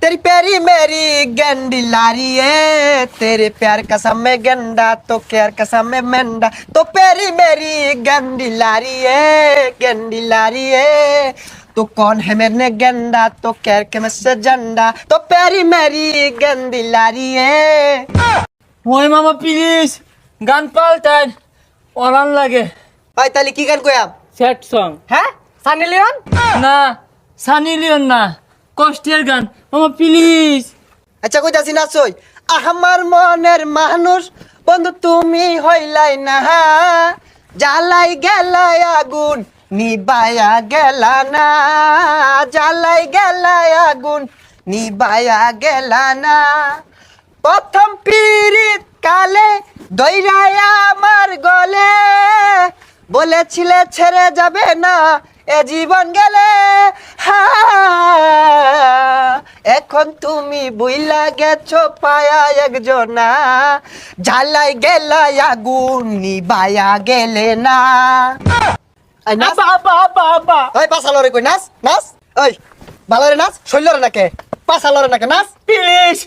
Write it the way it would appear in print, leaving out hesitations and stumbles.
तेरी प्यारी मेरी गंडी लारी है तेरे प्यार का समय गंडा तो प्यार का समय मेंढा तो प्यारी मेरी गंडी लारी है तो कौन है मेरे गंडा तो कैर के मुझसे झंडा तो प्यारी मेरी गंदी लारी है। ওই মামা প্লিজ গান পাল্টান অরান লাগে भाई ताली की गान कोया স্যাড সং हैं सनी लियोन না সানি লিওন না কষ্টের গান মামা প্লিজ अच्छा कोई जासी ना सोई আমার মনের মানুষ বন্ধু তুমি হইলাই না জ্বালাই গেলাই আগুন নিবায়া গেলা না জ্বালাই গেলাই আগুন নিবায়া গেলা না প্রথম পিরিত কালে দইরায়া আমার গলে বলেছিলে ছেড়ে যাবে না এ জীবন গেলে এখন তুমি বুইলা গেছো পায়া একজনা জ্বালাই গেলা আগুন নিবায়া গেলে না নাচ বাবা বাবা ওই পাছালরে কই নাচ নাচ ওই ভালো রে নাচ শৈলরে নাকে পাছালরে নাকে নাচ প্লিজ